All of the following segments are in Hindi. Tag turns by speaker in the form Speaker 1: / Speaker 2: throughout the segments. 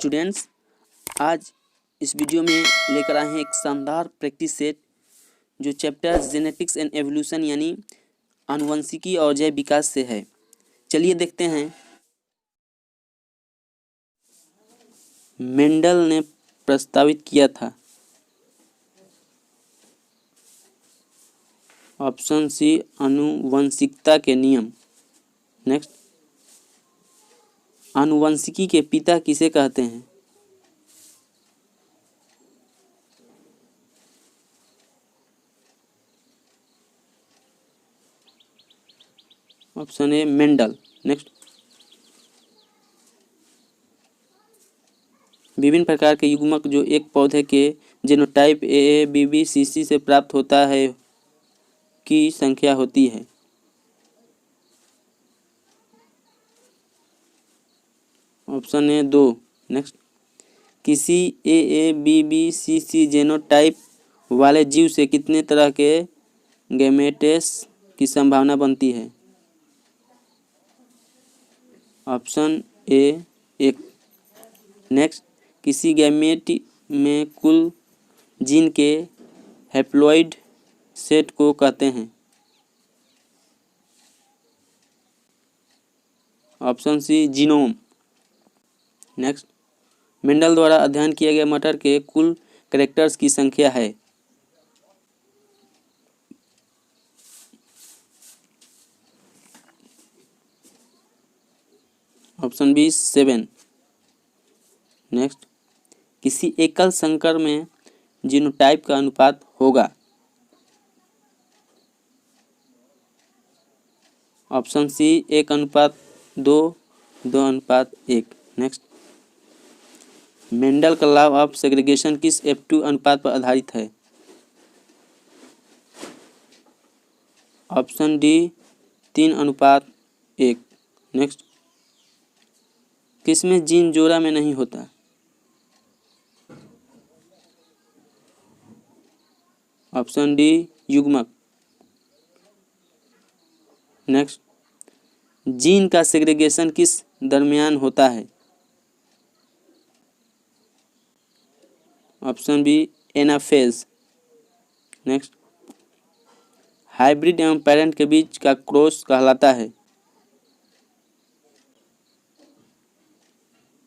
Speaker 1: स्टूडेंट्स, आज इस वीडियो में लेकर आए हैं एक शानदार प्रैक्टिस सेट जो चैप्टर जेनेटिक्स एंड एवोल्यूशन यानी आनुवंशिकी और जैव विकास से है। चलिए देखते हैं। मेंडल ने प्रस्तावित किया था। ऑप्शन सी आनुवंशिकता के नियम। नेक्स्ट, आनुवंशिकी के पिता किसे कहते हैं? Option A Mendel. नेक्स्ट, विभिन्न प्रकार के युग्मक जो एक पौधे के genotype A B B C C से प्राप्त होता है की संख्या होती है। ऑप्शन ए 2। नेक्स्ट, किसी A B B C C genotype वाले जीव से कितने तरह के गैमेट्स की संभावना बनती है? Option A 1। नेक्स्ट, किसी गैमेट में कुल जीन के हैप्लॉइड सेट को कहते हैं? Option C genome. Next, Mendel द्वारा अध्ययन किए गए मटर के कुल कैरेक्टर्स की संख्या है? Option B 7। नेक्स्ट, किसी एकल संकर में जीनोटाइप का अनुपात होगा? Option C 1:2, 2:1। नेक्स्ट, मेंडल का लॉ ऑफ सेग्रीगेशन किस F2 अनुपात पर आधारित है? Option D 3:1। नेक्स्ट, किसमें जीन जोड़ा में नहीं होता? ऑप्शन डी युग्मक। नेक्स्ट, जीन का सेग्रीगेशन किस दरमियान होता है? Option B anaphase. Next, hybrid एवं पेरेंट के बीच का क्रॉस कहलाता है?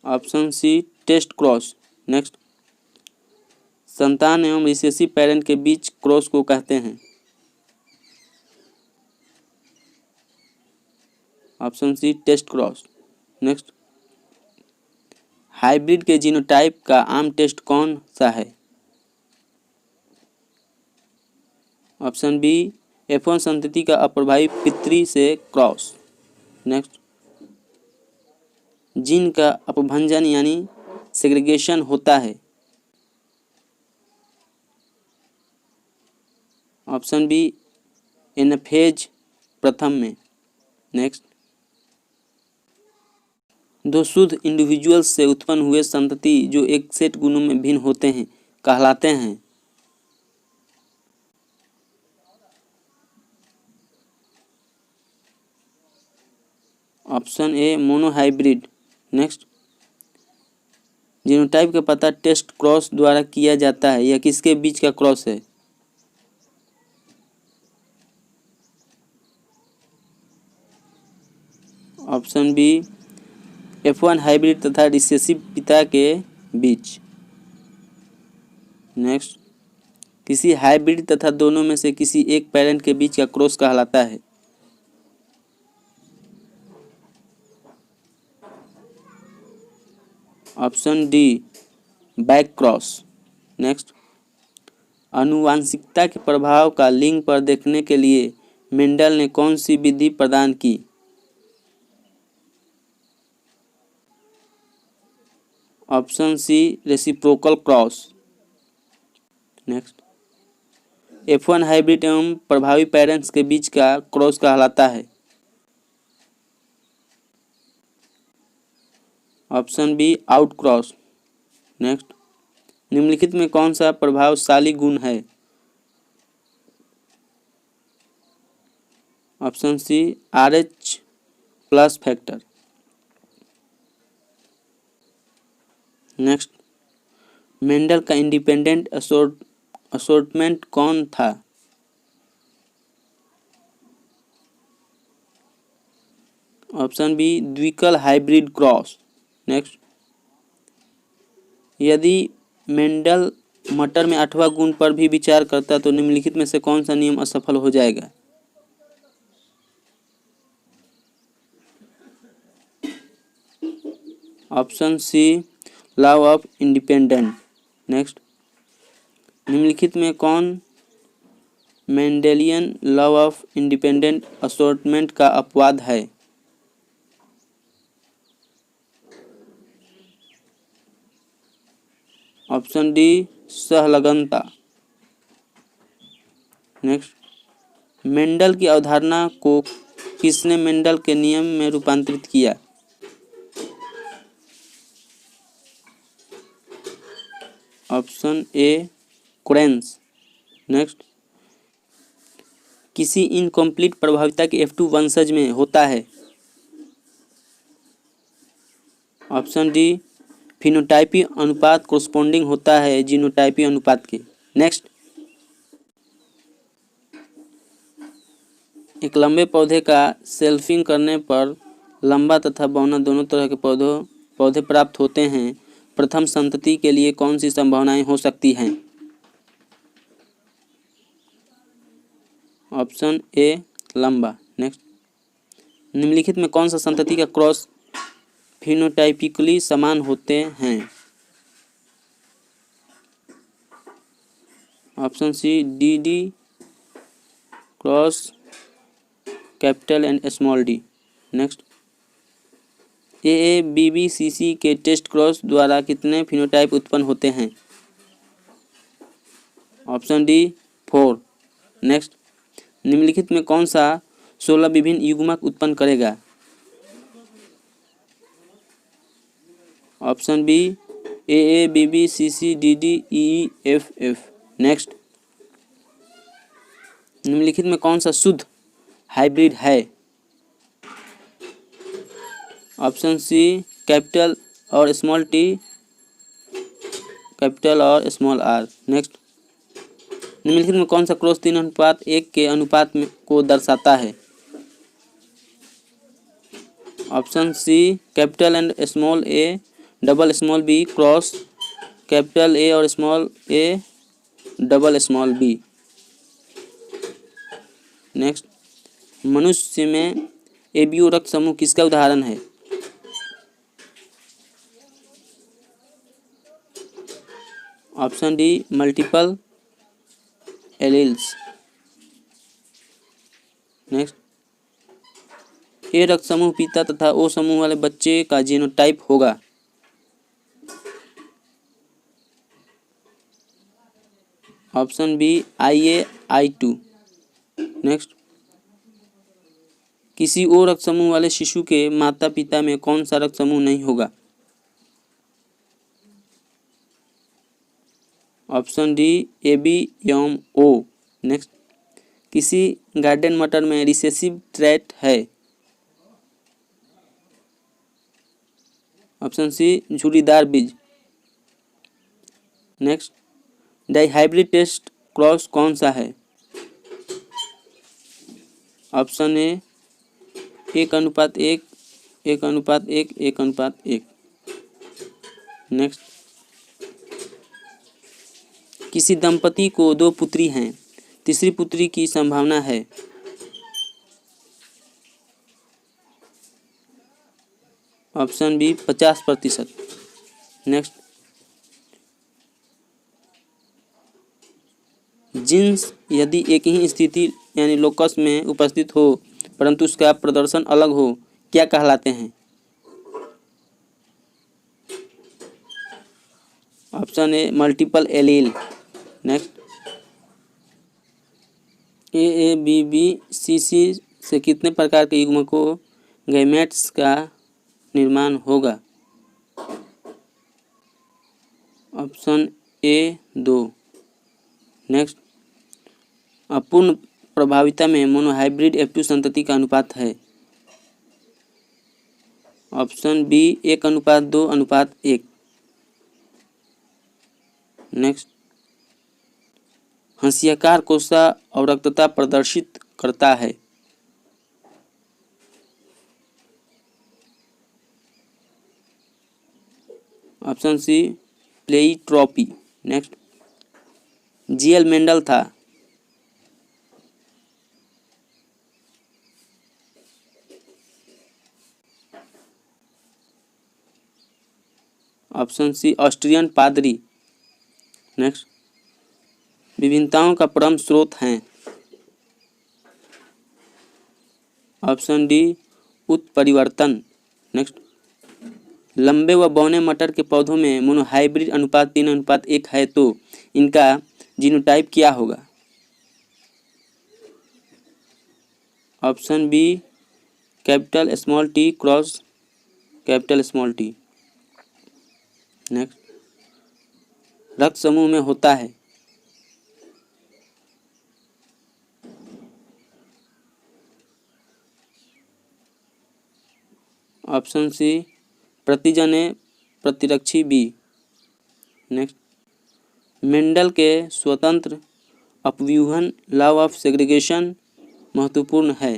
Speaker 1: Option C test cross. Next, संतान एवं रिसेसिव पेरेंट के बीच क्रॉस को कहते हैं? Option C test cross. Next, hybrid के जीनोटाइप का आम टेस्ट कौन सा है? ऑप्शन बी F1 संतति का अप्रभावी पितृ से क्रॉस। नेक्स्ट, जीन का अपभंजन यानी सेग्रीगेशन होता है? ऑप्शन बी एनाफेज प्रथम में। नेक्स्ट, दो शुद्ध इंडिविजुअल्स से उत्पन्न हुए संतति जो एक सेट गुणों में भिन्न होते हैं कहलाते हैं? Option A monohybrid. Next, genotype का पता टेस्ट क्रॉस द्वारा किया जाता है, यह किसके बीच का क्रॉस है? ऑप्शन बी F1 हाइब्रिड तथा रिसेसिव पिता के बीच। नेक्स्ट, किसी हाइब्रिड तथा दोनों में से किसी एक पेरेंट के बीच का क्रॉस कहलाता है? Option D back cross. Next, आनुवांशिकता के प्रभाव का लिंग पर देखने के लिए मेंडल ने कौन सी विधि प्रदान की? Option C reciprocal cross. Next, F1 hybrid एवं प्रभावी पेरेंट्स के बीच का क्रॉस कहलाता है? Option B out cross. Next, निम्नलिखित में कौन सा प्रभावशाली गुण है? Option C RH+ factor. Next, Mendel का इंडिपेंडेंट असोर्टमेंट कौन था? ऑप्शन बी, द्विकल हाइब्रिड क्रॉस। नेक्स्ट, यदि मेंडल मटर में 8वां गुण पर भी विचार करता तो निम्नलिखित में से कौन सा नियम असफल हो जाएगा? Option C, law of independent. Next, निम्नलिखित में कौन Mendelian law of independent assortment का अपवाद है? ऑप्शन डी, सहलगनता। नेक्स्ट, मेंडल की अवधारणा को किसने मेंडल के नियम में रूपांतरित किया? Option A, Correns. नेक्स्ट, किसी इनकम्प्लीट प्रभाविता के F2 वंशज में होता है? ऑप्शन डी, फिनोटाइपी अनुपात कोरस्पोंडिंग होता है जीनोटाइपी अनुपात के। नेक्स्ट, एक लंबे पौधे का सेल्फिंग करने पर लंबा तथा बौना दोनों तरह के पौधे प्राप्त होते हैं। प्रथम संतति के लिए कौन सी संभावनाएं हो सकती हैं? ऑप्शन ए, लंबा। नेक्स्ट, निम्नलिखित में कौन सा संतति का क्रॉस फिनोटाइपिकली समान होते हैं? Option C, D cross capital and small D. Next, AABBCC के टेस्ट क्रॉस द्वारा कितने फिनोटाइप उत्पन्न होते हैं? Option D, 4। नेक्स्ट, निम्नलिखित में कौन सा 16 विभिन्न युग्मक उत्पन्न करेगा? Option B, AABBCCDDEEFF। नेक्स्ट, निम्नलिखित में कौन सा शुद्ध हाइब्रिड है? ऑप्शन सी, कैपिटल और स्मॉल टी, कैपिटल और स्मॉल आर। नेक्स्ट, निम्नलिखित में कौन सा क्रॉस 3:1 के अनुपात में को दर्शाता है? Option C, capital and small A double small B cross capital A और small A double small B. Next, मनुष्य में एबीओ रक्त समूह किसका उदाहरण है? Option D, multiple alleles. Next, A रक्त समूह पिता तथा ओ समूह वाले बच्चे का जीनोटाइप होगा। Option B, IA I2। Next, किसी ओ रक्त समूह वाले शिशु के माता पिता में कौन सा रक्त समूह नहीं होगा? Option D, AB-O। नेक्स्ट, किसी गार्डन मटर में रिसेसिव ट्रेट है? ऑप्शन सी, झुर्रीदार बीज। नेक्स्ट, डाइहाइब्रिड टेस्ट क्रॉस कौन सा है? ऑप्शन ए, 1:1, 1:1, 1:1। नेक्स्ट, किसी दंपति को 2 पुत्री हैं, तीसरी पुत्री की संभावना है? Option B, 50%। नेक्स्ट, जीन्स यदि एक ही स्थिति यानी लोकस में उपस्थित हो परंतु उसका प्रदर्शन अलग हो क्या कहलाते हैं? Option A, multiple allele. Next, AABBCC से कितने प्रकार के युग्मकों गैमेट्स का निर्माण होगा? Option A, 2। नेक्स्ट, अपूर्ण प्रभाविता में मोनोहाइब्रिड F2 संतति का अनुपात है? Option B, 1:2:1। नेक्स्ट, हंसियाकार कोशिका अवरक्तता प्रदर्शित करता है। Option C pleiotropy. Next, G L Mendel था। ऑप्शन सी ऑस्ट्रियन पादरी। नेक्स्ट, विभिन्नताओं का परम स्रोत हैं। ऑप्शन डी उत्परिवर्तन। नेक्स्ट, लंबे व बौने मटर के पौधों में मोनोहाइब्रिड अनुपात 3:1 है तो इनका जीनोटाइप क्या होगा? Option B capital small T cross capital small T. Next, रक्त समूह में होता है। ऑप्शन सी प्रतिजने प्रतिरक्षी बी। नेक्स्ट, मेंडल के स्वतंत्र अपव्यूहन लॉ ऑफ सेग्रीगेशन महत्वपूर्ण है।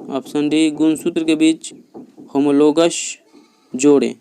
Speaker 1: ऑप्शन डी गुणसूत्र के बीच होमोलोगस जोड़े।